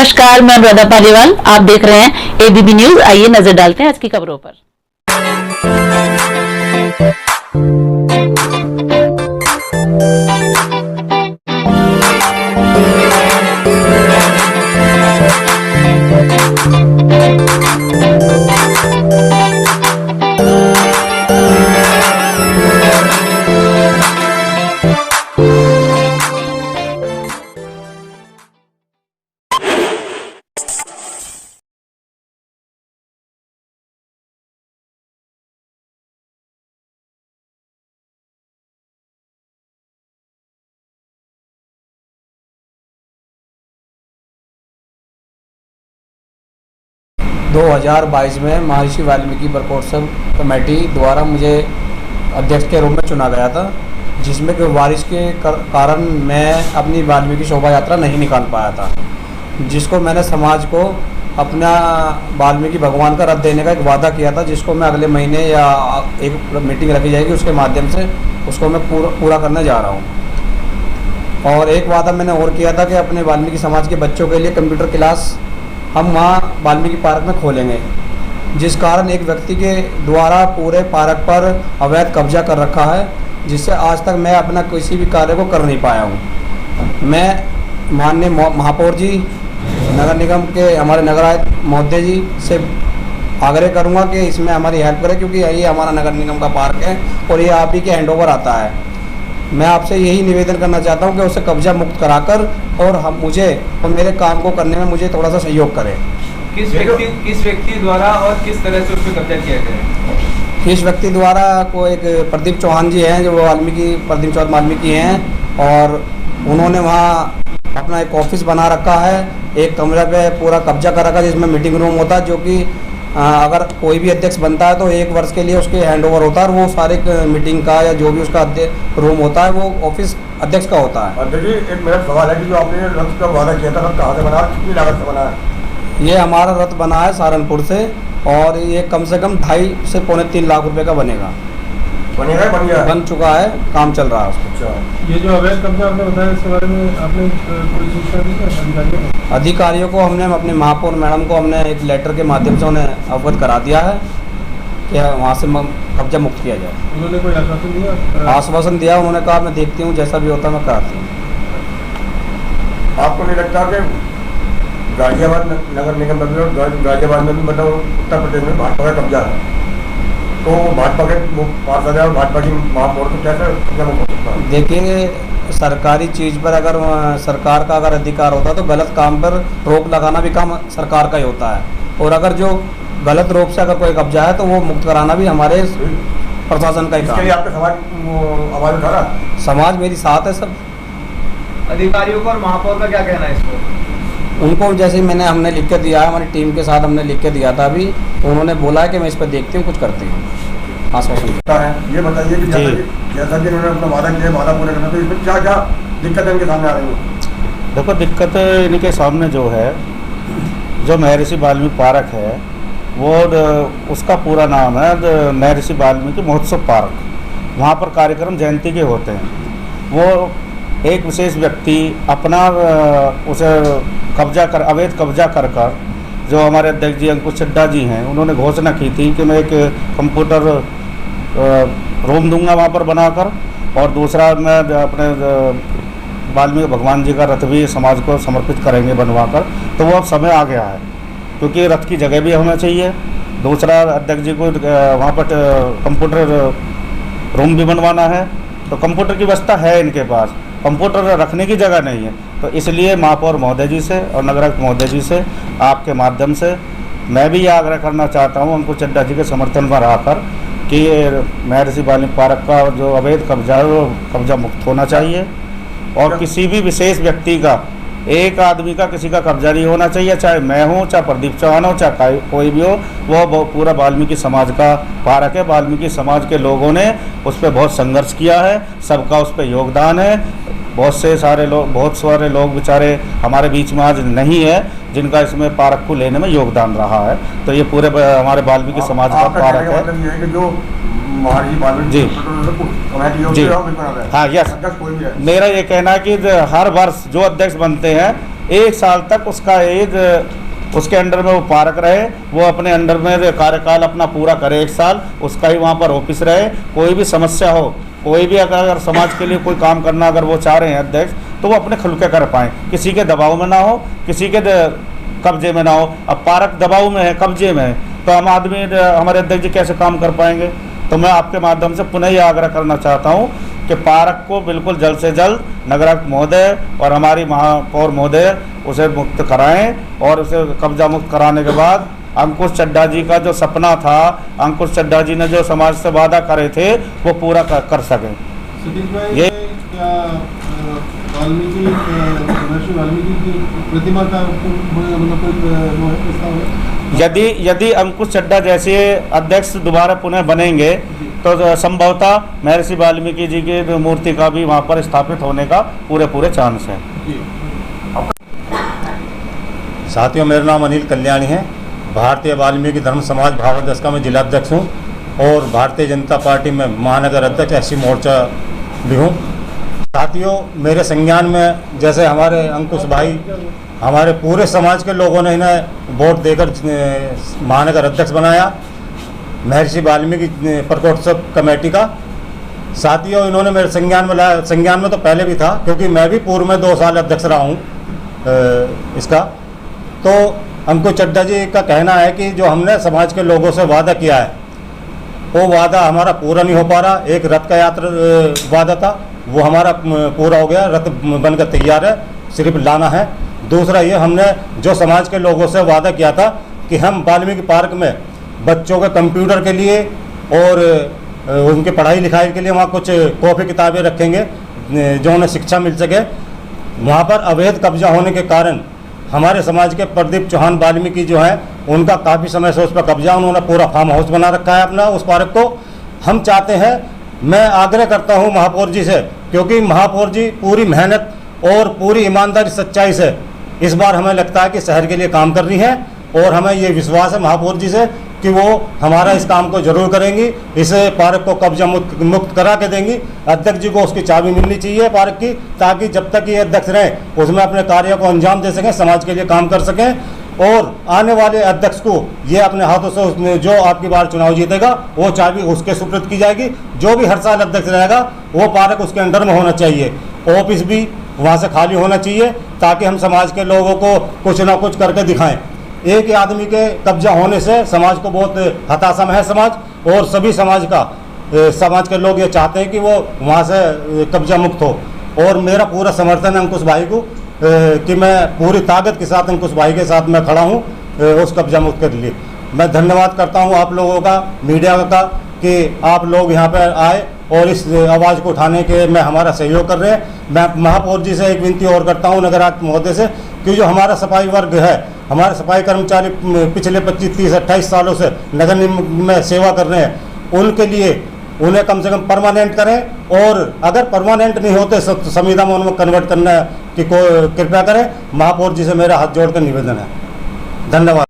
नमस्कार, मैं अनुराधा पालीवाल। आप देख रहे हैं एबीपी न्यूज। आइए नजर डालते हैं आज की खबरों पर। दो 2022 में महर्षि वाल्मीकि प्रकोत्सव कमेटी द्वारा मुझे अध्यक्ष के रूप में चुना गया था, जिसमें कि बारिश के कारण मैं अपनी वाल्मीकि शोभा यात्रा नहीं निकाल पाया था, जिसको मैंने समाज को अपना वाल्मीकि भगवान का रथ देने का एक वादा किया था, जिसको मैं अगले महीने या एक मीटिंग रखी जाएगी उसके माध्यम से उसको मैं पूरा करने जा रहा हूँ। और एक वादा मैंने और किया था कि अपने वाल्मीकि समाज के बच्चों के लिए कंप्यूटर क्लास हम वहाँ वाल्मीकि पार्क में खोलेंगे, जिस कारण एक व्यक्ति के द्वारा पूरे पार्क पर अवैध कब्जा कर रखा है, जिससे आज तक मैं अपना किसी भी कार्य को कर नहीं पाया हूँ। मैं माननीय महापौर जी, नगर निगम के हमारे नगर आयुक्त महोदय जी से आग्रह करूँगा कि इसमें हमारी हेल्प करें, क्योंकि ये हमारा नगर निगम का पार्क है और ये आप ही के हैंडओवर आता है। मैं आपसे यही निवेदन करना चाहता हूं कि उसे कब्जा मुक्त कराकर और हम मुझे और मेरे काम को करने में मुझे थोड़ा सा सहयोग करें। किस व्यक्ति द्वारा और किस तरह से उस पर कब्जा किया गया? इस व्यक्ति द्वारा को एक प्रदीप चौहान जी हैं, जो प्रदीप चौहान वाल्मीकि हैं, और उन्होंने वहाँ अपना एक ऑफिस बना रखा है, एक कमरे पे पूरा कब्जा कर रखा है, जिसमें मीटिंग रूम होता है, जो कि अगर कोई भी अध्यक्ष बनता है तो 1 वर्ष के लिए उसके हैंडओवर होता है, और वो सारे मीटिंग का या जो भी उसका रूम होता है वो ऑफिस अध्यक्ष का होता है। अध्यक्ष जी, एक मेरा सवाल है कि जो आपने रथ का वादा किया था, रथ कहाँ से बना, कितनी लागत से बना है? ये हमारा रथ बना है सहारनपुर से, और ये कम से कम 2.5 से पौने 3 लाख रुपए का बनेगा। बनेगा? बन गया? बन चुका है, काम चल रहा है उसको। अच्छा, ये जो अवैध कब्जा आपने बताया, इसके बारे में आपने कोई सूचना दी है अधिकारियों को? हमने अपने महापौर मैडम को हमने एक लेटर के माध्यम से उन्हें अवगत करा दिया है कि वहाँ से कब्जा मुक्त किया जाए। उन्होंने कोई आश्वासन दिया? आश्वासन दिया, उन्होंने कहा मैं देखती हूँ, जैसा भी होता है मैं कराती हूँ। आपको नहीं लगता कि गाजियाबाद नगर निगम और गाजियाबाद में भी मतलब उत्तर प्रदेश में भाजपा का कब्जा है, तो भाजपा के पार्षद और भाजपा की महापौर को कैसे कब्जा मुक्त हो सकता है? देखिए, सरकारी चीज़ पर अगर सरकार का अगर अधिकार होता है तो गलत काम पर रोक लगाना भी काम सरकार का ही होता है, और अगर जो गलत रूप से अगर कोई कब्जा है तो वो मुक्त कराना भी हमारे प्रशासन का ही काम है। आपका समाज आवाज उठा रहा? समाज मेरी साथ है सब। अधिकारियों को और महापौर का क्या कहना है इसको? उनको जैसे मैंने हमने लिख के दिया है, हमारी टीम के साथ हमने लिख के दिया था अभी, तो उन्होंने बोला है कि मैं इस पर देखती हूँ, कुछ करती हूँ, आश्वासन देता है। ये बताइए कि जैसा कि उन्होंने अपना वादा किया, वादा पूरा करना, तो इसमें क्या क्या दिक्कतें इनके सामने आ रही हैं? देखो, दिक्कत इनके सामने जो है, जो महर्षि वाल्मीकि पार्क है, वो उसका पूरा नाम है महर्षि वाल्मीकि महोत्सव पार्क। वहाँ पर कार्यक्रम जयंती के होते हैं। वो एक विशेष व्यक्ति अपना उसे अवैध कब्जा कर जो हमारे अध्यक्ष जी अंकुश चड्ढा जी हैं, उन्होंने घोषणा की थी कि मैं एक कंप्यूटर रूम दूंगा वहाँ पर बनाकर, और दूसरा मैं अपने वाल्मीकि भगवान जी का रथ भी समाज को समर्पित करेंगे बनवा कर। तो वो अब समय आ गया है, क्योंकि रथ की जगह भी हमें चाहिए। दूसरा, अध्यक्ष जी को वहाँ पर कंप्यूटर रूम भी बनवाना है, तो कंप्यूटर की व्यवस्था है इनके पास, कंप्यूटर रखने की जगह नहीं है। तो इसलिए महापौर महोदय जी से और नगर आयुक्त महोदय जी से आपके माध्यम से मैं भी ये आग्रह करना चाहता हूँ उनको चड्ढा जी के समर्थन में रहकर कि महर्षि वाल्मीकि पार्क का जो अवैध कब्जा है वो कब्जा मुक्त होना चाहिए, और किसी भी विशेष व्यक्ति का, एक आदमी का किसी का कब्जा नहीं होना चाहिए, चाहे मैं हूँ, चाहे प्रदीप चौहान हो, चाहे कोई भी हो। वो पूरा वाल्मीकि समाज का पार्क है। वाल्मीकि समाज के लोगों ने उस पर बहुत संघर्ष किया है, सबका उस पर योगदान है। बहुत सारे लोग बेचारे हमारे बीच में आज नहीं है जिनका इसमें पार्क को लेने में योगदान रहा है। तो ये पूरे हमारे वाल्मीकि समाज का पार्क है। जी जी, हाँ, यस। मेरा ये कहना है कि हर वर्ष जो अध्यक्ष बनते हैं 1 साल तक उसका उसके अंडर में वो पार्क रहे, वो अपने अंडर में कार्यकाल अपना पूरा करे, 1 साल उसका ही वहाँ पर ऑफिस रहे। कोई भी समस्या हो, कोई भी अगर समाज के लिए कोई काम करना अगर वो चाह रहे हैं अध्यक्ष, तो वो अपने खुल के कर पाएँ, किसी के दबाव में ना हो, किसी के कब्जे में ना हो। अब पार्क दबाव में है, कब्जे में है, तो हमारे अध्यक्ष जी कैसे काम कर पाएंगे। तो मैं आपके माध्यम से पुनः ये आग्रह करना चाहता हूँ कि पार्क को बिल्कुल जल्द से जल्द नगरायुक्त महोदय और हमारी महापौर महोदय उसे मुक्त कराएं, और उसे कब्जा मुक्त कराने के बाद अंकुश चड्ढा जी का जो सपना था, अंकुश चड्ढा जी ने जो समाज से वादा करे थे, वो पूरा कर सकें। सतीश भाई, ये क्या वाल्मीकि महर्षि वाल्मीकि की प्रतिमा का मतलब कोई वो है प्रस्ताव है? यदि अंकुश चड्ढा जैसे अध्यक्ष दोबारा पुनः बनेंगे तो संभवतः महर्षि वाल्मीकि जी की मूर्ति का भी वहाँ पर स्थापित होने का पूरे चांस है। साथियों, मेरा नाम अनिल कल्याणी है। भारतीय वाल्मीकि धर्म समाज भावाध्यक्ष का मैं जिलाध्यक्ष हूँ और भारतीय जनता पार्टी में महानगर अध्यक्ष एससी मोर्चा भी हूँ। साथियों, मेरे संज्ञान में जैसे हमारे अंकुश भाई, हमारे पूरे समाज के लोगों ने इन्हें वोट देकर महानगर अध्यक्ष बनाया, महर्षि वाल्मीकि प्रकोत्सव कमेटी का। साथियों, इन्होंने मेरे संज्ञान में लाया, संज्ञान में तो पहले भी था क्योंकि मैं भी पूर्व में 2 साल अध्यक्ष रहा हूँ इसका। तो अंकुश चड्ढा जी का कहना है कि जो हमने समाज के लोगों से वादा किया है, वो वादा हमारा पूरा नहीं हो पा रहा। एक रथ का यात्रा वादा था, वो हमारा पूरा हो गया, रथ बनकर तैयार है, सिर्फ लाना है। दूसरा ये, हमने जो समाज के लोगों से वादा किया था कि हम वाल्मीकि पार्क में बच्चों के कंप्यूटर के लिए और उनके पढ़ाई लिखाई के लिए वहाँ कुछ कॉपी किताबें रखेंगे जो उन्हें शिक्षा मिल सके। वहाँ पर अवैध कब्जा होने के कारण हमारे समाज के प्रदीप चौहान वाल्मीकि जो है, उनका काफ़ी समय से उस पर कब्जा, उन्होंने पूरा फार्म हाउस बना रखा है अपना उस पार्क को। हम चाहते हैं, मैं आग्रह करता हूं महापौर जी से, क्योंकि महापौर जी पूरी मेहनत और पूरी ईमानदारी सच्चाई से इस बार हमें लगता है कि शहर के लिए काम कर रही हैं, और हमें ये विश्वास है महापौर जी से कि वो हमारा इस काम को जरूर करेंगी, इस पार्क को कब्जा मुक्त करा के देंगी। अध्यक्ष जी को उसकी चाबी मिलनी चाहिए पार्क की, ताकि जब तक ये अध्यक्ष रहें उसमें अपने कार्य को अंजाम दे सकें, समाज के लिए काम कर सकें। और आने वाले अध्यक्ष को ये अपने हाथों से उसने जो आपकी बार चुनाव जीतेगा वो चाबी उसके सुपुर्द की जाएगी। जो भी हर साल अध्यक्ष रहेगा वो पार्क उसके अंडर में होना चाहिए, ऑफिस भी वहाँ से खाली होना चाहिए, ताकि हम समाज के लोगों को कुछ ना कुछ करके दिखाएं। एक ही आदमी के कब्जा होने से समाज को बहुत हताशा में है समाज, और सभी समाज के लोग ये चाहते हैं कि वो वहाँ से कब्जा मुक्त हो। और मेरा पूरा समर्थन है अंकुश भाई को कि मैं पूरी ताकत के साथ अंकुश भाई के साथ मैं खड़ा हूँ उस कब्जा मुक्त के लिए। मैं धन्यवाद करता हूँ आप लोगों का, मीडिया का, कि आप लोग यहाँ पर आए और इस आवाज़ को उठाने के में हमारा सहयोग कर रहे हैं। मैं महापौर जी से एक विनती और करता हूँ, नगरायुक्त महोदय से, कि जो हमारा सफाई वर्ग है, हमारे सफाई कर्मचारी पिछले 25, 30, 28 सालों से नगर निगम में सेवा कर रहे हैं, उनके लिए उन्हें कम से कम परमानेंट करें, और अगर परमानेंट नहीं होते संविदा में उनको कन्वर्ट करना की कृपया करें। महापौर जी से मेरा हाथ जोड़कर निवेदन है। धन्यवाद।